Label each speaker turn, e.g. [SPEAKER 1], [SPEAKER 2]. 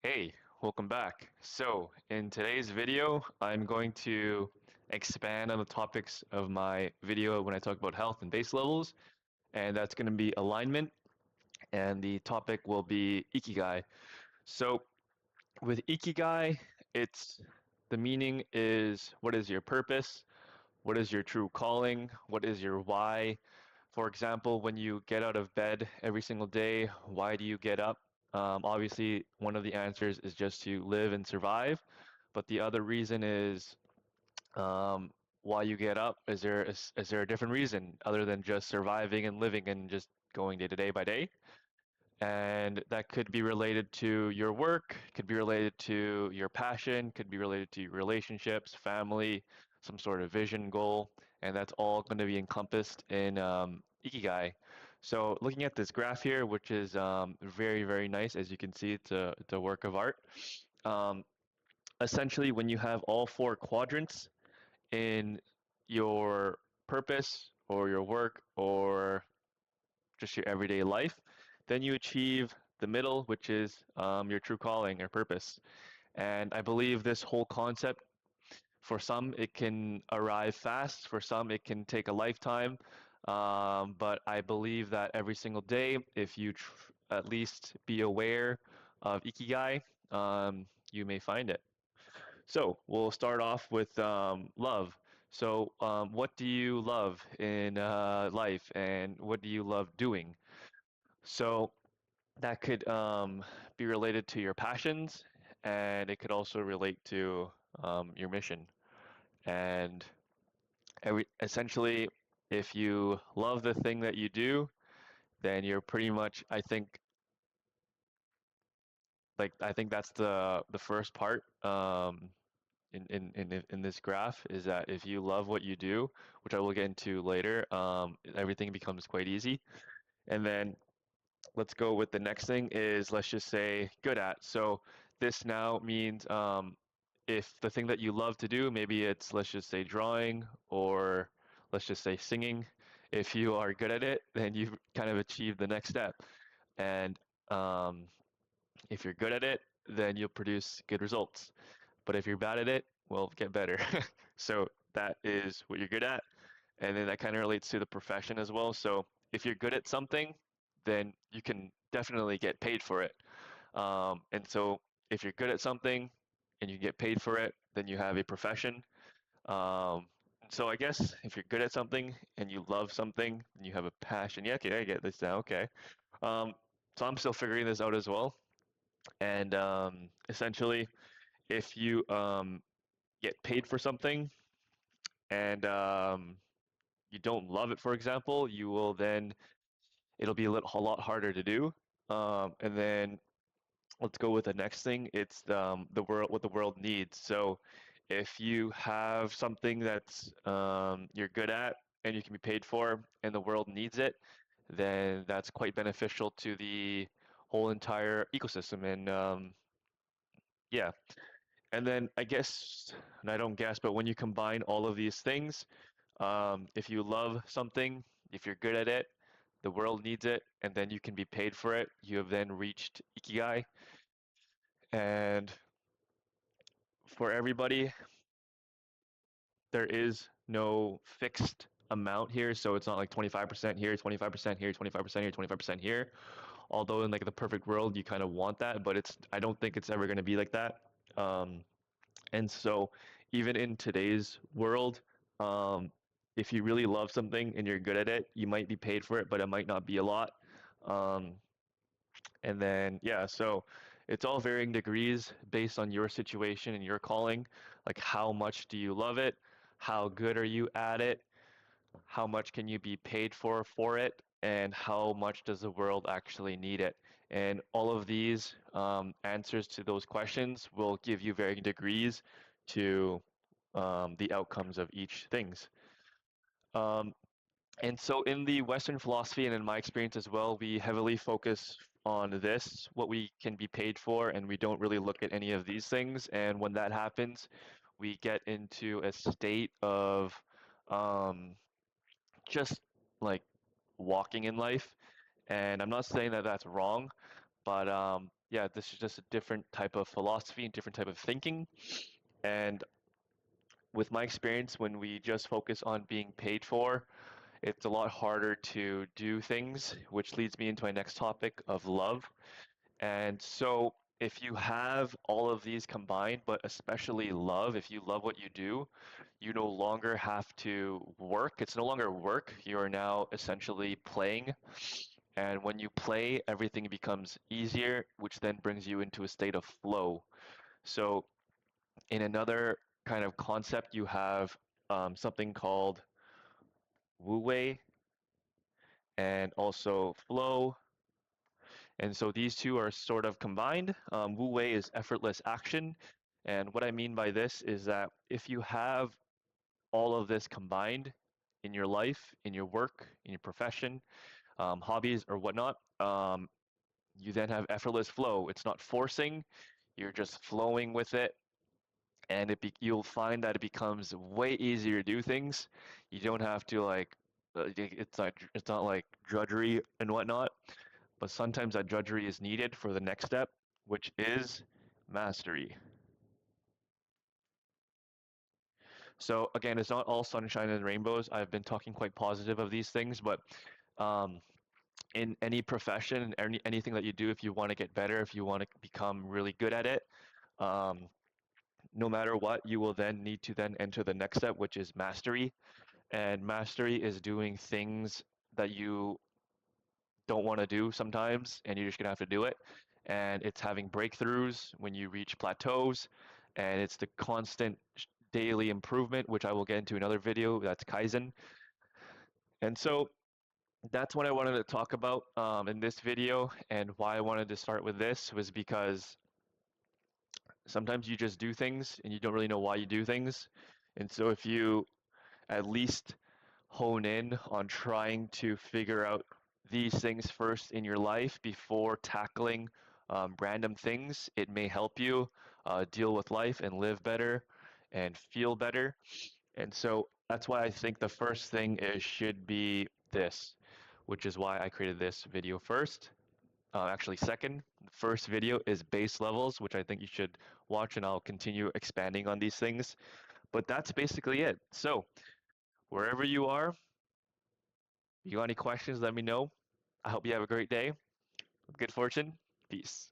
[SPEAKER 1] Hey, welcome back. So, in today's video, I'm going to expand on the topics of my video when I talk about health and base levels, and that's going to be alignment, and the topic will be Ikigai. So, with Ikigai, it's the meaning is what is your purpose? What is your true calling? What is your why? For example, when you get out of bed every single day, why do you get up? Obviously, one of the answers is just to live and survive, but the other reason is why you get up. Is there a different reason other than just surviving and living and just going day to day by day? And that could be related to your work, could be related to your passion, could be related to your relationships, family, some sort of vision goal, and that's all going to be encompassed in Ikigai. So looking at this graph here, which is very, very nice, as you can see, it's a work of art. Um, Essentially, when you have all four quadrants in your purpose or your work or just your everyday life, then you achieve the middle, which is your true calling or purpose. And I believe this whole concept, for some, it can arrive fast, for some, it can take a lifetime. But I believe that every single day, if you at least be aware of Ikigai, you may find it. So we'll start off with love. So, what do you love in life, and what do you love doing? So, that could be related to your passions, and it could also relate to your mission. And essentially, if you love the thing that you do, then you're pretty much, I think that's the first part in this graph is that if you love what you do, which I will get into later, everything becomes quite easy. And then let's go with the next thing is let's just say good at. So this now means if the thing that you love to do, maybe it's let's just say drawing or let's just say singing. If you are good at it, then you've kind of achieved the next step. And um, if you're good at it, then you'll produce good results. But if you're bad at it, well, get better. So that is what you're good at. And then that kind of relates to the profession as well. So if you're good at something, then you can definitely get paid for it. And so if you're good at something and you get paid for it, then you have a profession. So I guess if you're good at something and you love something and you have a passion, yeah, okay, I get this now. Okay. Um, so I'm still figuring this out as well. And essentially, if you get paid for something and you don't love it, for example, you will then it'll be a lot harder to do. And then let's go with the next thing. It's the world, what the world needs. So if you have something that's you're good at and you can be paid for, and the world needs it, then that's quite beneficial to the whole entire ecosystem. And yeah, and then I guess, and I don't guess, but when you combine all of these things, if you love something, if you're good at it, the world needs it, and then you can be paid for it, you have then reached Ikigai. And for everybody, there is no fixed amount here, so it's not like 25% here, 25% here, 25% here, 25% here. Although in like the perfect world, you kind of want that, but I don't think it's ever going to be like that. And so, even in today's world, if you really love something and you're good at it, you might be paid for it, but it might not be a lot. Um, and then, yeah, so it's all varying degrees based on your situation and your calling. Like, how much do you love it? How good are you at it? How much can you be paid for it? And how much does the world actually need it? And all of these answers to those questions will give you varying degrees to the outcomes of each things. Um, and so in the Western philosophy and in my experience as well, we heavily focus on this, what we can be paid for, and we don't really look at any of these things. And when that happens, we get into a state of um, just like walking in life. And I'm not saying that that's wrong, but yeah, this is just a different type of philosophy and different type of thinking. And with my experience, when we just focus on being paid for, it's a lot harder to do things, which leads me into my next topic of love. And so, if you have all of these combined, but especially love, if you love what you do, you no longer have to work. It's no longer work. You are now essentially playing. And when you play, everything becomes easier, which then brings you into a state of flow. So, in another kind of concept, you have something called Wu Wei and also flow. And so these two are sort of combined. Wu Wei is effortless action. And what I mean by this is that if you have all of this combined in your life, in your work, in your profession, hobbies, or whatnot, you then have effortless flow. It's not forcing, you're just flowing with it. And you'll find that it becomes way easier to do things. You don't have to like, it's not like drudgery and whatnot. But sometimes that drudgery is needed for the next step, which is mastery. So again, it's not all sunshine and rainbows. I've been talking quite positive of these things, but um, in any profession, anything that you do, if you want to get better, if you want to become really good at it, um, no matter what, you will then need to then enter the next step, which is mastery. And mastery is doing things that you don't want to do sometimes, and you're just gonna have to do it. And it's having breakthroughs when you reach plateaus, and it's the constant daily improvement, which I will get into another video. That's Kaizen. And so that's what I wanted to talk about in this video, and why I wanted to start with this was because sometimes you just do things and you don't really know why you do things. And so if you at least hone in on trying to figure out these things first in your life before tackling random things. It may help you deal with life and live better and feel better. And so that's why I think the first thing is should be this, which is why I created this video first. Actually, second, the first video is base levels, which I think you should watch, and I'll continue expanding on these things. But that's basically it. So, wherever you are, if you got any questions, let me know. I hope you have a great day. Good fortune. Peace.